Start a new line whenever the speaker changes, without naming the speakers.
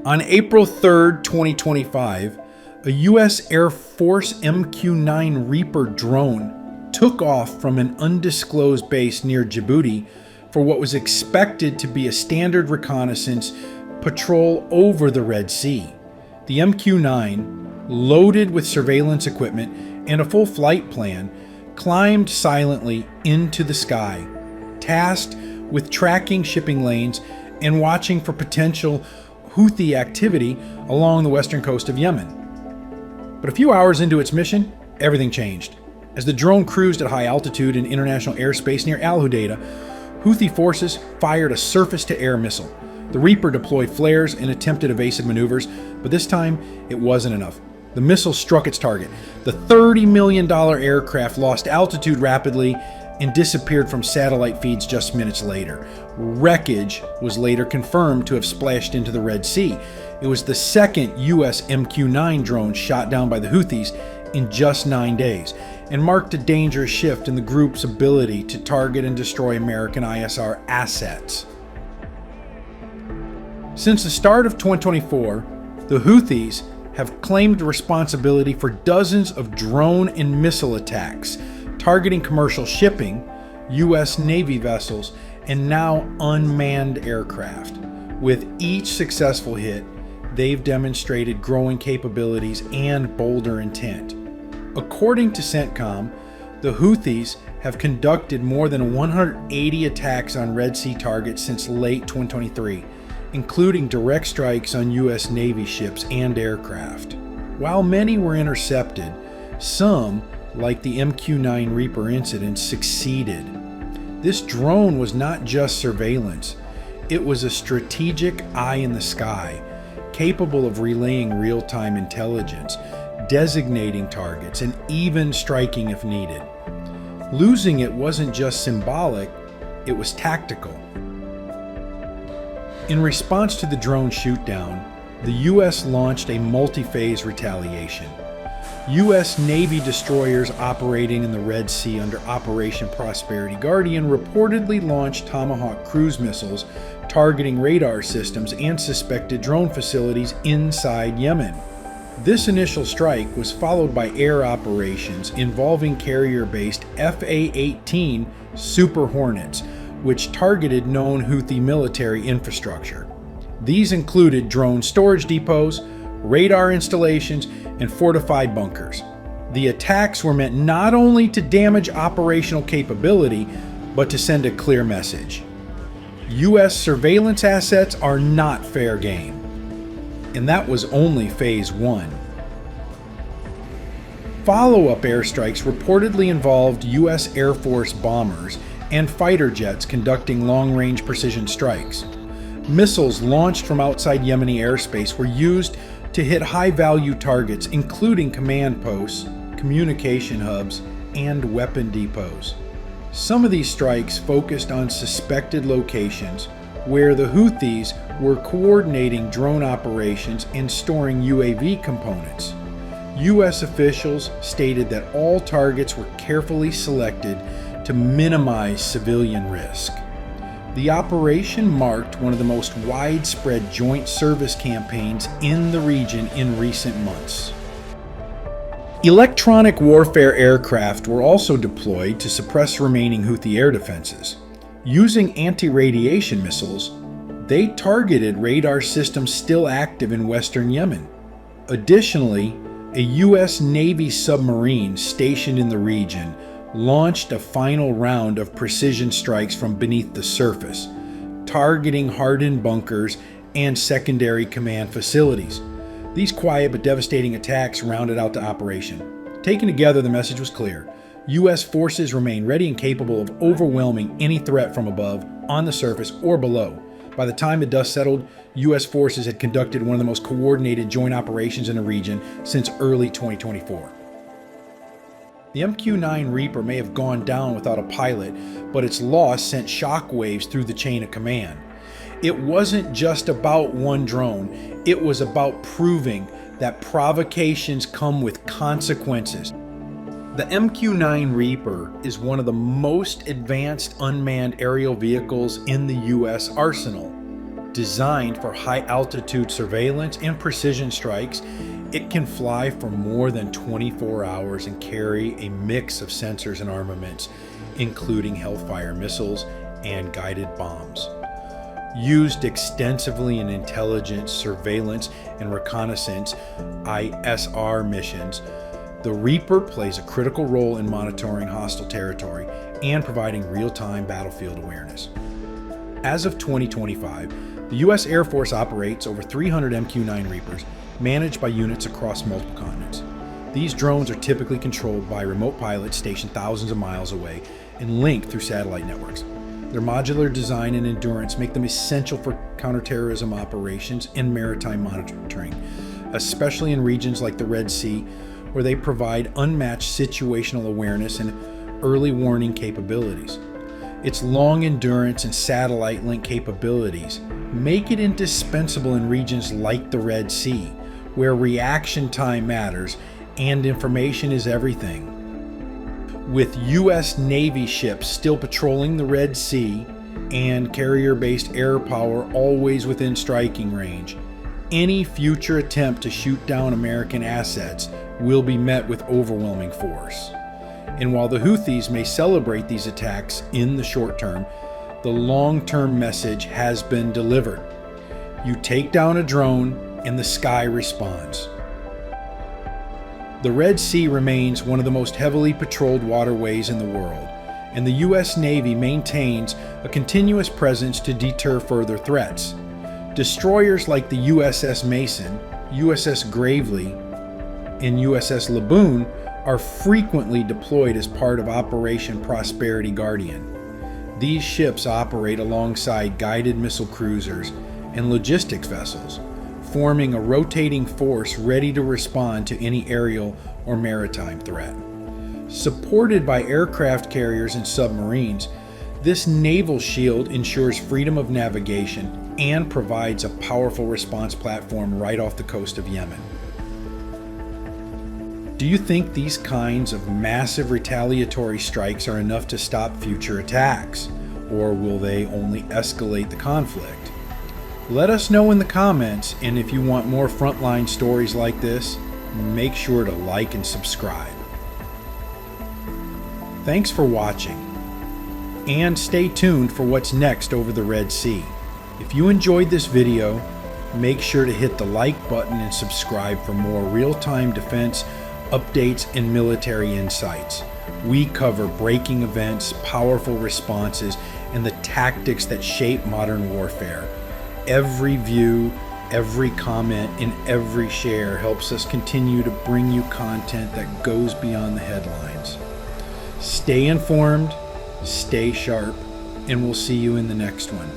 On April 3rd, 2025, a U.S. Air Force MQ-9 Reaper drone took off from an undisclosed base near Djibouti for what was expected to be a standard reconnaissance patrol over the Red Sea. The MQ-9, loaded with surveillance equipment and a full flight plan, climbed silently into the sky, tasked with tracking shipping lanes and watching for potential Houthi activity along the western coast of Yemen. But a few hours into its mission, everything changed. As the drone cruised at high altitude in international airspace near Al Hudaydah, Houthi forces fired a surface-to-air missile. The Reaper deployed flares and attempted evasive maneuvers, but this time it wasn't enough. The missile struck its target. The $30 million aircraft lost altitude rapidly and disappeared from satellite feeds just minutes later. Wreckage was later confirmed to have splashed into the Red Sea. It was the second U.S. MQ-9 drone shot down by the Houthis in just 9 days, and marked a dangerous shift in the group's ability to target and destroy American ISR assets. Since the start of 2024, the Houthis have claimed responsibility for dozens of drone and missile attacks, targeting commercial shipping, U.S. Navy vessels, and now unmanned aircraft. With each successful hit, they've demonstrated growing capabilities and bolder intent. According to CENTCOM, the Houthis have conducted more than 180 attacks on Red Sea targets since late 2023, including direct strikes on U.S. Navy ships and aircraft. While many were intercepted, some, like the MQ-9 Reaper incident, succeeded. This drone was not just surveillance, it was a strategic eye in the sky, capable of relaying real-time intelligence, designating targets, and even striking if needed. Losing it wasn't just symbolic, it was tactical. In response to the drone shootdown, the U.S. launched a multi-phase retaliation. U.S. Navy destroyers operating in the Red Sea under Operation Prosperity Guardian reportedly launched Tomahawk cruise missiles targeting radar systems and suspected drone facilities inside Yemen. This initial strike was followed by air operations involving carrier-based FA-18 Super Hornets, which targeted known Houthi military infrastructure. These included drone storage depots, radar installations, and fortified bunkers. The attacks were meant not only to damage operational capability, but to send a clear message. U.S. surveillance assets are not fair game. And that was only phase 1. Follow-up airstrikes reportedly involved U.S. Air Force bombers and fighter jets conducting long-range precision strikes. Missiles launched from outside Yemeni airspace were used to hit high-value targets, including command posts, communication hubs, and weapon depots. Some of these strikes focused on suspected locations where the Houthis were coordinating drone operations and storing UAV components. U.S. officials stated that all targets were carefully selected to minimize civilian risk. The operation marked one of the most widespread joint service campaigns in the region in recent months. Electronic warfare aircraft were also deployed to suppress remaining Houthi air defenses. Using anti-radiation missiles, they targeted radar systems still active in western Yemen. Additionally, a U.S. Navy submarine stationed in the region launched a final round of precision strikes from beneath the surface, targeting hardened bunkers and secondary command facilities. These quiet but devastating attacks rounded out the operation. Taken together, the message was clear. U.S. forces remain ready and capable of overwhelming any threat from above, on the surface, or below. By the time the dust settled, U.S. forces had conducted one of the most coordinated joint operations in the region since early 2024. The MQ-9 Reaper may have gone down without a pilot, but its loss sent shockwaves through the chain of command. It wasn't just about one drone, it was about proving that provocations come with consequences. The MQ-9 Reaper is one of the most advanced unmanned aerial vehicles in the U.S. arsenal. Designed for high altitude surveillance and precision strikes, it can fly for more than 24 hours and carry a mix of sensors and armaments, including Hellfire missiles and guided bombs. Used extensively in intelligence, surveillance, and reconnaissance (ISR) missions, the Reaper plays a critical role in monitoring hostile territory and providing real-time battlefield awareness. As of 2025, the U.S. Air Force operates over 300 MQ-9 Reapers managed by units across multiple continents. These drones are typically controlled by remote pilots stationed thousands of miles away and linked through satellite networks. Their modular design and endurance make them essential for counterterrorism operations and maritime monitoring, especially in regions like the Red Sea, where they provide unmatched situational awareness and early warning capabilities. Its long endurance and satellite link capabilities make it indispensable in regions like the Red Sea, where reaction time matters and information is everything. With U.S. Navy ships still patrolling the Red Sea and carrier-based air power always within striking range, any future attempt to shoot down American assets will be met with overwhelming force. And while the Houthis may celebrate these attacks in the short term, the long-term message has been delivered. You take down a drone and the sky responds. The Red Sea remains one of the most heavily patrolled waterways in the world, and the U.S. Navy maintains a continuous presence to deter further threats. Destroyers like the USS Mason, USS Gravely, and USS Laboon are frequently deployed as part of Operation Prosperity Guardian. These ships operate alongside guided missile cruisers and logistics vessels, forming a rotating force ready to respond to any aerial or maritime threat. Supported by aircraft carriers and submarines, this naval shield ensures freedom of navigation and provides a powerful response platform right off the coast of Yemen. Do you think these kinds of massive retaliatory strikes are enough to stop future attacks, or will they only escalate the conflict? Let us know in the comments, and if you want more frontline stories like this, make sure to like and subscribe. Thanks for watching, and stay tuned for what's next over the Red Sea. If you enjoyed this video, make sure to hit the like button and subscribe for more real-time defense updates and military insights. We cover breaking events, powerful responses, and the tactics that shape modern warfare. Every view, every comment, and every share helps us continue to bring you content that goes beyond the headlines. Stay informed, stay sharp, and we'll see you in the next one.